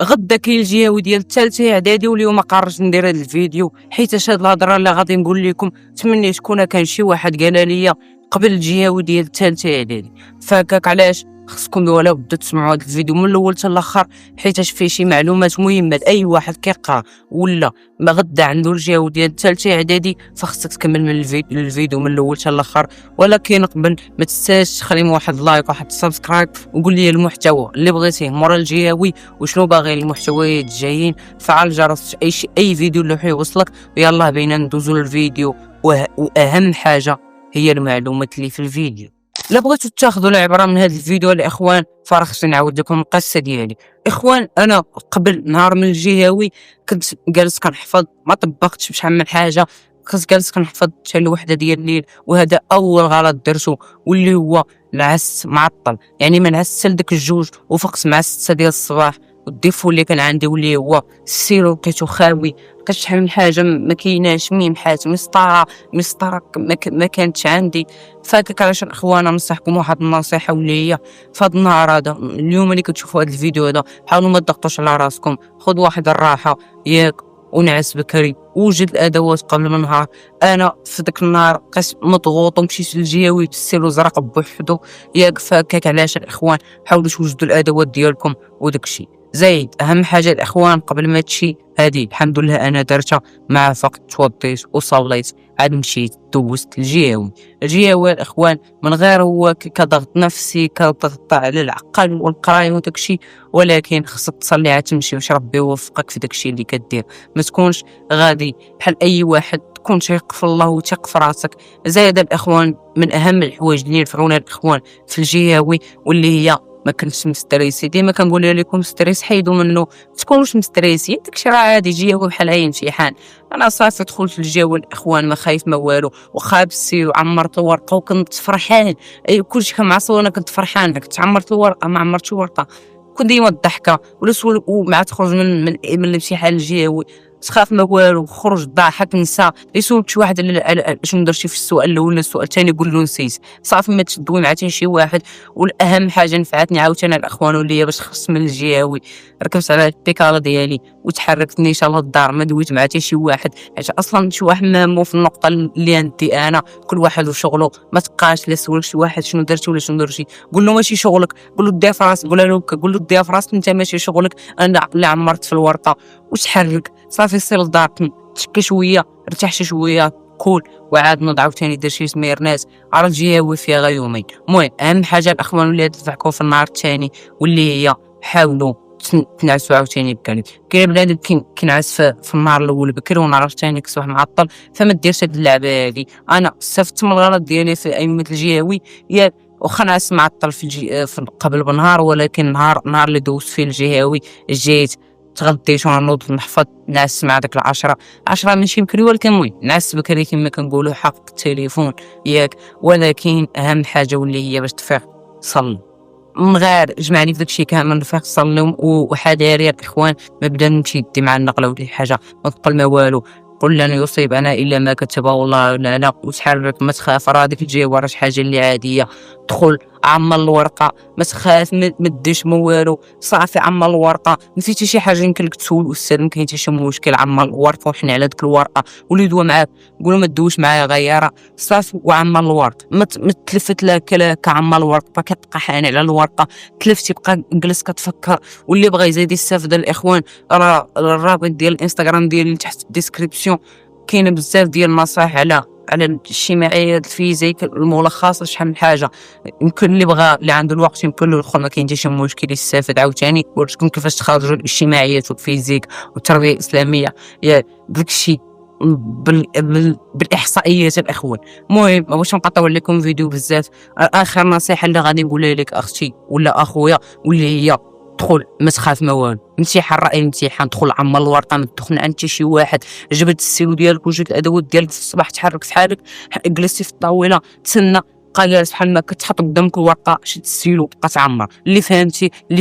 غدا كاين الجهوي ديال الثالثه اعدادي، واليوم ما قررت ندير هذا الفيديو حيت هاد الهضره اللي غادي نقول لكم تمنيت تكون كان شي واحد قال لي قبل الجهوي ديال الثالثه اعدادي. فهكاك علاش خصكم ولا بدا تسمعوا هذا الفيديو من الاول حتى الاخر، حيت فيه شي معلومات مهمه لاي واحد كيقرا ولا ما غدا عنده الجهوي ديال الثالثه اعدادي. فخصك تكمل من الفيديو من الاول حتى الاخر. ولكن قبل ما تنساش تخلي واحد لايك وواحد سبسكرايب، وقول لي المحتوى اللي بغيتيه مورا الجهوي وشنو باغي المحتويات الجايين. فعل الجرس اي فيديو اللي يوصلك. ويلا بينا ندوزو للفيديو. واهم حاجه هي المعلومات اللي في الفيديو. لا بغيتو تاخذوا العبره من هذا الفيديو الاخوان، فراه خصني نعاود لكم القصه ديالي. اخوان، انا قبل نهار من الجهوي كنت جالس كنحفظ، ما طبقتش بشحال من حاجه، كنت جالس كنحفظ حتى الوحده ديال الليل. وهذا اول غلط درتو، واللي هو العس معطل. يعني ما نعس لديك الجوج وفقت مع 6 ديال الصباح. والديفو اللي كان عندي واللي هو السيرو لقيتو خاوي، لقيت شحال من حاجه ما كايناش، ميمحات مسطره ما كانتش عندي. فهكاك علاش الاخوان ننصحكم واحد النصيحه واللي هي فهاد النهار هذا اليوم اللي كتشوفوا هذا الفيديو هذا، حاولوا ما تضغطوش على راسكم، خذ واحد الراحه ياك ونعس بكري، وجد الادوات قبل من النهار. انا في ذاك النهار بقيت مضغوط ومشيت للجهوي بالسيرو زرق بوحدو ياك. فهكاك علاش الاخوان حاولوا توجدوا الادوات ديالكم وداكشي. زايد اهم حاجه الاخوان قبل ما تمشي، هذه الحمد لله انا درتها مع فقط توضيت وصليت، عاد مشيت دوزت الجهوي الاخوان من غير هو كضغط نفسي كضغط على العقل والقرايه وداكشي. ولكن خصك تصلي عاد تمشي واش ربي يوفقك في داكشي اللي كدير. ما تكونش غادي بحال اي واحد، تكون تيق في الله وتيق في راسك. زايد الاخوان من اهم الحوايج اللي ينفعونا الاخوان في الجهوي واللي هي ما كنتش مستريسي. ديما كنقول لكم ستريس حيدوا منه، تكونوش مستريسين، داكشي راه عادي، جهوي بحال اي امتحان. انا صافي دخلت للجهوي الاخوان ما خايف ما والو، وخا بالسير وعمرت الورقه وكنت فرحان. اي كلشي كان معصب انا كنت فرحان، كنت عمرت الورقه ما عمرتش الورقه. كنت ديما الضحكه ولا سول ومع تخرج من الامتحان الجهوي تخاف ما والو، خرج ضاحك نسى. يسولك شي واحد شنو درتي في السؤال الاول ولا السؤال الثاني، قول له نسيت. صافي ما تشدوي مع حتى شي واحد. والاهم حاجه نفعتني عاوتاني الاخوان واللي هي باش خرجت من الجهوي، ركبت على البيكالا ديالي وتحركت نيشان للدار، ما دويت مع حتى شي واحد، حيت اصلا شي واحد مامو في النقطه اللي عندي انا. كل واحد وشغله، ما تبقاش لا سولك شي واحد شنو درتي ولا شنو درتي، قول له ماشي شغلك، قول له ديها في راسك، قول له ديها في راسك انت ماشي شغلك، انا اللي عمرت في الورقه وتحرك. صافي سير للدار تشكي شويه، ارتاح شي شويه، كول، وعاد نوض عاوتاني دير شي سميرنات. على الجهوي فيها غير يومين. المهم اهم حاجه الاخوان اللي تضحكوا في النهار الثاني واللي هي حاولوا تنعسوا عاوتاني بكري. كاين بنادم كينعس في النهار الاول بكري والنهار الثاني كيصبح معطل. فما ديرش هاد اللعبه هادي. انا استفدت من الغلط ديالي في ايامه الجهوي، ياك واخا نعس معطل في قبل بنهار، ولكن نهار اللي دوزت فيه الجهوي جيت تغديت ونوض نحفظ، نعس مع داك 10 ماشي بكري، ولكن المهم نعس بكري كما كنقولوا حق التليفون ياك. ولكن اهم حاجه واللي هي باش تفيق صلي. من غير جمعني في داكشي كامل نفيق صلي. وحذاري الاخوان، ما بدا نمشي يدي مع النقله ولا حاجه، ما تقل ما والو، قل لن يصيبنا الا ما كتبه الله لنا. وتحرك ما تخاف، راه ديك الجهه راه شي حاجه اللي عاديه. دخل عمر الورقه، ما تخاف ما ديش ما والو، صافي عمر الورقه. نسيتي شي حاجه يمكن لك تسول الاستاذ، ما كاين حتى شي مشكل، عمر الورقه وحنا على ديك الورقه. واللي يدوى معاك قول له ما تدوش معايا غيرها، صافي وعمر الورقه. ما تلفت لك كعمر الورقه كتبقى حاني على الورقه، تلفتي بقى جلس كتفكر. واللي بغى يزيد يستافد الاخوان، راه الرابط ديال الانستغرام ديالي تحت الديسكريبسيون، كاين بزاف ديال النصائح على الاجتماعيات الفيزيك، الملخص شحال من حاجه. يمكن اللي بغى اللي عنده الوقت يمكن له يدخل، ما كاين حتى شي مشكل، يستافد. عاوتاني وريتكم كيفاش تخرجوا الاجتماعيات والفيزيك والتربيه الاسلاميه يا داكشي بالاحصائيات الاخوان. المهم ما بغيتش نقطع لكم فيديو بزاف. اخر نصيحه اللي غادي نقولها لك اختي ولا اخويا واللي هي دخل ما تخاف ما والو. امتحان رأي امتحان، دخل عمر الورقه، ما تدخل عند شي واحد، جبد السيلو ديالك وجبد الادوات ديالك في الصباح، تحرك في حالك، جلستي في الطاوله تسنى بقى جالس بحال ما كتحط قدامك الورقه، شد السيلو بقى تعمر. اللي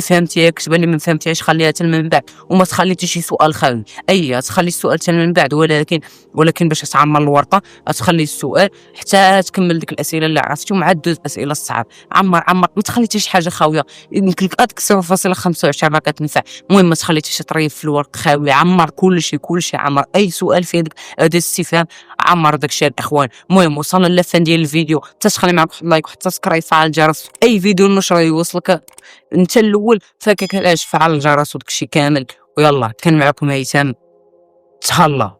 فهمتي كتبها، اللي ما فهمتيهاش خليها حتى من بعد، وما تخلي حتى شي سؤال خاوي. تخلي السؤال حتى من بعد، ولكن باش تعمر الورقه تخلي السؤال حتى تكمل ديك الاسئله اللي عرفتي، ومع دوز الاسئله الصعاب. عمر ما تخلي حتى شي حاجه خاويه. يمكن لك تكسر فاصله 25 راه كتنفع. المهم ما تخلي حتى شي طريف في الورق خاوي. عمر كلشي عمر اي سؤال فيه ديك اداه الاستفهام، عمر داكشي الاخوان. المهم وصلنا للفان ديال الفيديو، تخلي معك واحد لايك وحتى سبسكرايب، فعل الجرس اي فيديو نشره يوصلك انت الاول. فكك علاش فعل الجرس وداكشي كامل. ويلا كان معكم هيثم، تهلا.